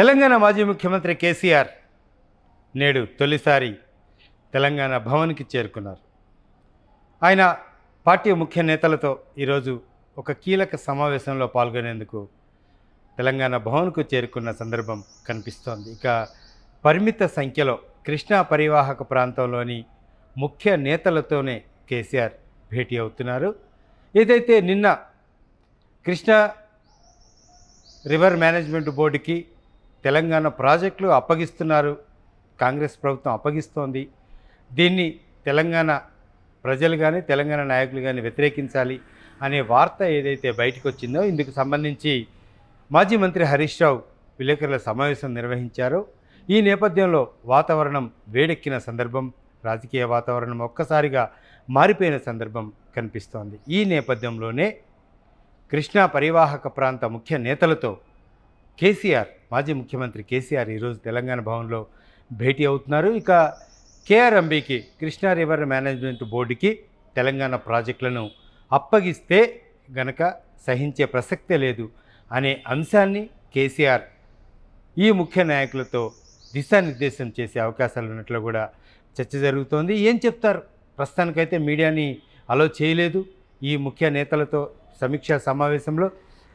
తెలంగాణ మాజీ ముఖ్యమంత్రి కేసీఆర్ నేడు తొలిసారి తెలంగాణ భవన్కి చేరుకున్నారు. ఆయన పార్టీ ముఖ్య నేతలతో ఈరోజు ఒక కీలక సమావేశంలో పాల్గొనేందుకు తెలంగాణ భవన్కు చేరుకున్న సందర్భం కనిపిస్తోంది. ఇక పరిమిత సంఖ్యలో కృష్ణా పరివాహక ప్రాంతంలోని ముఖ్య నేతలతోనే కేసీఆర్ భేటీ అవుతున్నారు. ఏదైతే నిన్న కృష్ణా రివర్ మేనేజ్మెంట్ బోర్డుకి తెలంగాణ ప్రాజెక్టులు అప్పగిస్తున్నారు, కాంగ్రెస్ ప్రభుత్వం అప్పగిస్తోంది. దీన్ని తెలంగాణ ప్రజలు కానీ తెలంగాణ నాయకులు కానీ వ్యతిరేకించాలి అనే వార్త ఏదైతే బయటకు వచ్చిందో ఇందుకు సంబంధించి మాజీ మంత్రి హరీష్ రావు విలేకరుల సమావేశం నిర్వహించారు. ఈ నేపథ్యంలో వాతావరణం వేడెక్కిన సందర్భం, రాజకీయ వాతావరణం ఒక్కసారిగా మారిపోయిన సందర్భం కనిపిస్తోంది. ఈ నేపథ్యంలోనే కృష్ణా పరివాహక ప్రాంత ముఖ్య నేతలతో కేసీఆర్, మాజీ ముఖ్యమంత్రి కేసీఆర్ ఈరోజు తెలంగాణ భవన్లో భేటీ అవుతున్నారు. ఇక కేఆర్ఎంబీకి, కృష్ణా రివర్ మేనేజ్మెంట్ బోర్డుకి తెలంగాణ ప్రాజెక్టులను అప్పగిస్తే గనక సహించే ప్రసక్తే లేదు అనే అంశాన్ని కేసీఆర్ ఈ ముఖ్య నాయకులతో దిశానిర్దేశం చేసే అవకాశాలు ఉన్నట్లు కూడా చర్చ జరుగుతోంది. ఏం చెప్తారు? ప్రస్తుతానికైతే మీడియాని అలో చేయలేదు. ఈ ముఖ్య నేతలతో సమీక్షా సమావేశంలో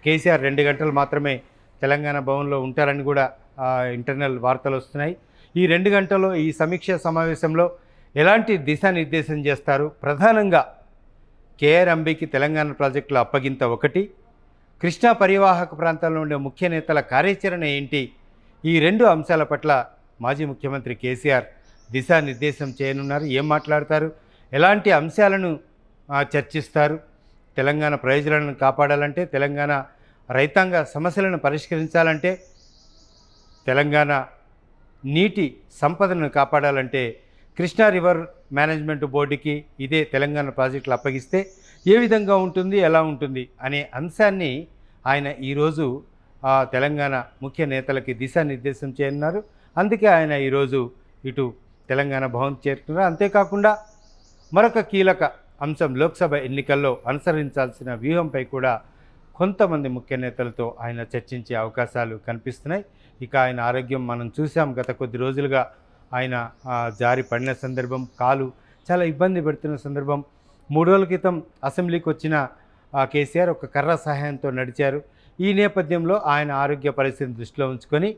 కేసీఆర్ 2 గంటలు మాత్రమే తెలంగాణ భవన్లో ఉంటారని కూడా ఇంటర్నల్ వార్తలు వస్తున్నాయి. ఈ 2 గంటల్లో ఈ సమీక్షా సమావేశంలో ఎలాంటి దిశానిర్దేశం చేస్తారు? ప్రధానంగా కేఆర్ఎంబీకి తెలంగాణ ప్రాజెక్టుల అప్పగింత ఒకటి, కృష్ణా పరివాహక ప్రాంతాల్లో ఉండే ముఖ్య నేతల కార్యాచరణ ఏంటి? ఈ 2 అంశాల పట్ల మాజీ ముఖ్యమంత్రి కేసీఆర్ దిశానిర్దేశం చేయనున్నారు. ఏం మాట్లాడతారు? ఎలాంటి అంశాలను చర్చిస్తారు? తెలంగాణ ప్రయోజనాలను కాపాడాలంటే, తెలంగాణ రైతాంగ సమస్యలను పరిష్కరించాలంటే, తెలంగాణ నీటి సంపదను కాపాడాలంటే కృష్ణా రివర్ మేనేజ్మెంట్ బోర్డుకి ఇదే తెలంగాణ ప్రాజెక్టులు అప్పగిస్తే ఏ విధంగా ఉంటుంది, ఎలా ఉంటుంది అనే అంశాన్ని ఆయన ఈరోజు తెలంగాణ ముఖ్య నేతలకి దిశానిర్దేశం చేయనున్నారు. అందుకే ఆయన ఈరోజు ఇటు తెలంగాణ భవన్ చేరుతున్నారు. అంతేకాకుండా మరొక కీలక అంశం, లోక్సభ ఎన్నికల్లో అనుసరించాల్సిన వ్యూహంపై కూడా కొంతమంది ముఖ్య నేతలతో ఆయన చర్చించే అవకాశాలు కనిపిస్తున్నాయి. ఇక ఆయన ఆరోగ్యం మనం చూసాం, గత కొద్ది రోజులుగా ఆయన జారి పడిన సందర్భం, కాలు చాలా ఇబ్బంది పెడుతున్న సందర్భం. 3 రోజుల క్రితం అసెంబ్లీకి వచ్చిన కేసీఆర్ ఒక కర్ర సహాయంతో నడిచారు. ఈ నేపథ్యంలో ఆయన ఆరోగ్య పరిస్థితిని దృష్టిలో ఉంచుకొని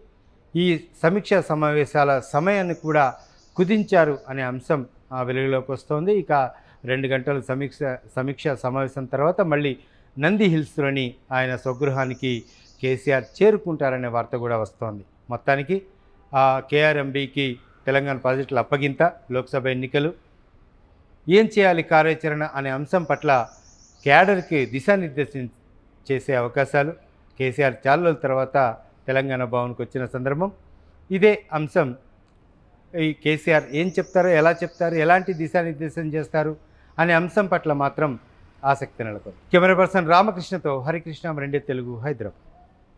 ఈ సమీక్షా సమావేశాల సమయాన్ని కూడా కుదించారు అనే అంశం వెలుగులోకి వస్తోంది. ఇక 2 గంటల సమీక్షా సమావేశం తర్వాత మళ్ళీ నంది హిల్స్లోని ఆయన స్వగృహానికి కేసీఆర్ చేరుకుంటారనే వార్త కూడా వస్తోంది. మొత్తానికి కేఆర్ఎంబీకి తెలంగాణ ప్రాజెక్టుల అప్పగింత, లోక్సభ ఎన్నికలు, ఏం చేయాలి కార్యాచరణ అనే అంశం పట్ల క్యాడర్కి దిశానిర్దేశం చేసే అవకాశాలు కేసీఆర్ చాలా రోజుల తర్వాత తెలంగాణ భవన్కి వచ్చిన సందర్భం. ఇదే అంశం ఈ కేసీఆర్ ఏం చెప్తారో, ఎలా చెప్తారు, ఎలాంటి దిశానిర్దేశం చేస్తారు అనే అంశం పట్ల మాత్రం ఆసక్తి నెలకొంది. కెమెరా పర్సన్ రామకృష్ణతో హరికృష్ణ, 2 తెలుగు, హైదరాబాద్.